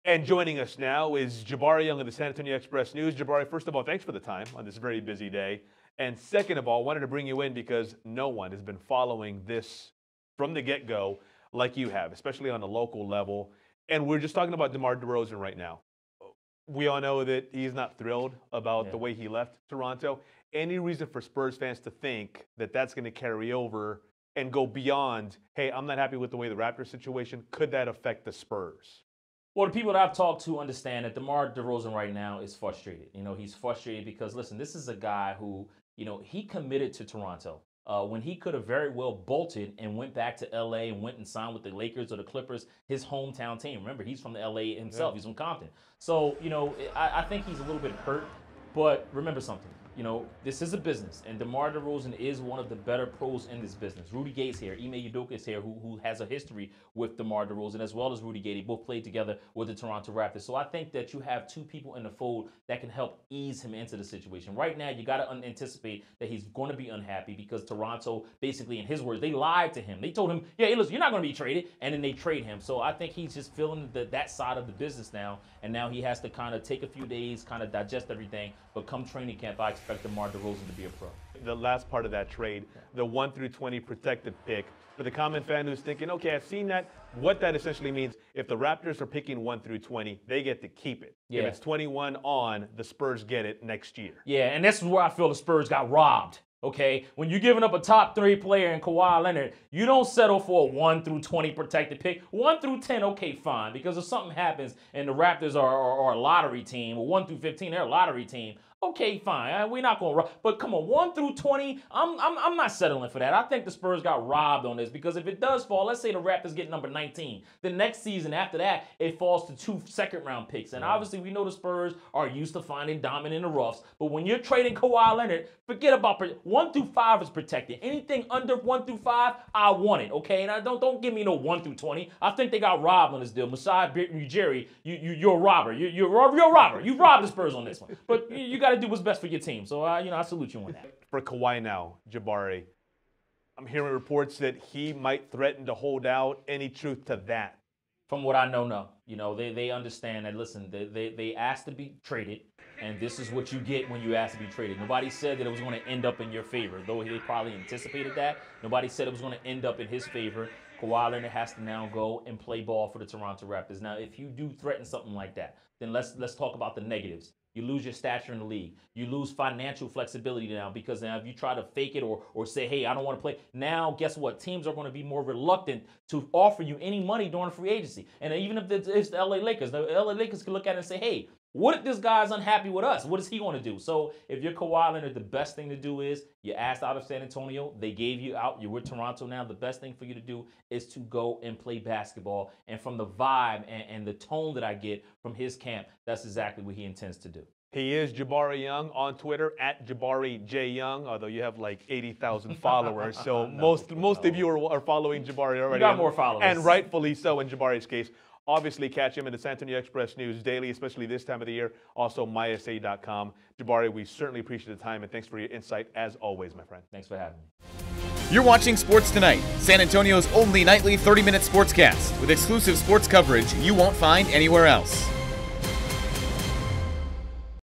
And joining us now is Jabari Young of the San Antonio Express News. Jabari, first of all, thanks for the time on this very busy day. And second of all, wanted to bring you in because no one has been following this from the get-go like you have, especially on a local level. And we're just talking about DeMar DeRozan right now. We all know that he's not thrilled about the way he left Toronto. Any reason for Spurs fans to think that that's going to carry over and go beyond, hey, I'm not happy with the way the Raptors situation, could that affect the Spurs? Well, the people that I've talked to understand that DeMar DeRozan right now is frustrated. He's frustrated because, listen, this is a guy who, he committed to Toronto when he could have very well bolted and went back to L.A. and went and signed with the Lakers or the Clippers, his hometown team. Remember, he's from the L.A. himself. Yeah. He's from Compton. So, I think he's a little bit hurt. But remember something. This is a business, and DeMar DeRozan is one of the better pros in this business. Rudy Gay's here, Ime Udoka is here, who has a history with DeMar DeRozan as well as Rudy Gay. They both played together with the Toronto Raptors. So I think that you have two people in the fold that can help ease him into the situation. Right now, you got to anticipate that he's going to be unhappy because Toronto, basically, in his words, they lied to him. They told him, yeah, hey, listen, you're not going to be traded, and then they trade him. So I think he's just feeling that side of the business now, and now he has to kind of take a few days, kind of digest everything. But come training camp, I expect DeMar DeRozan to be a pro. The last part of that trade, the 1 through 20 protected pick, for the common fan who's thinking, okay, I've seen that. What that essentially means, if the Raptors are picking 1 through 20, they get to keep it. Yeah. If it's 21 on, the Spurs get it next year. Yeah, and this is where I feel the Spurs got robbed. Okay, when you're giving up a top 3 player in Kawhi Leonard, you don't settle for a 1 through 20 protected pick. 1 through 10, okay, fine, because if something happens and the Raptors are a lottery team, or 1 through 15, they're a lottery team. Okay, fine. We're not going to, but come on, 1 through 20, I'm not settling for that. I think the Spurs got robbed on this because if it does fall, let's say the Raptors get number 19. The next season after that, it falls to 2 second-round picks. And obviously, we know the Spurs are used to finding diamond in the roughs. But when you're trading Kawhi Leonard, forget about 1 through 5 is protected. Anything under 1 through 5, I want it. Okay, and don't give me no 1 through 20. I think they got robbed on this deal. Masai Ujiri, you're a robber. You're a robber. You robbed the Spurs on this one. But you got to do what's best for your team. So, I salute you on that. For Kawhi now, Jabari, I'm hearing reports that he might threaten to hold out. Any truth to that? From what I know, no. They understand that, listen, they asked to be traded, and this is what you get when you ask to be traded. Nobody said that it was going to end up in your favor, though they probably anticipated that. Nobody said it was going to end up in his favor. Kawhi Leonard has to now go and play ball for the Toronto Raptors. Now, if you do threaten something like that, then let's talk about the negatives. You lose your stature in the league. You lose financial flexibility now because now if you try to fake it or say, hey, I don't want to play, now guess what? Teams are going to be more reluctant to offer you any money during free agency. And even if it's the LA Lakers can look at it and say, hey, what if this guy's unhappy with us? What is he going to do? So if you're Kawhi Leonard, the best thing to do is you asked out of San Antonio. They gave you out. You're with Toronto now. The best thing for you to do is to go and play basketball. And from the vibe and the tone that I get from his camp, that's exactly what he intends to do. He is Jabari Young on Twitter, at Jabari J. Young, although you have like 80,000 followers. So most of you are following Jabari already. You got more followers. And rightfully so in Jabari's case. Obviously, catch him in the San Antonio Express News daily, especially this time of the year. Also, mysa.com. Jabari, we certainly appreciate the time, and thanks for your insight, as always, my friend. Thanks for having me. You're watching Sports Tonight, San Antonio's only nightly 30-minute sportscast with exclusive sports coverage you won't find anywhere else.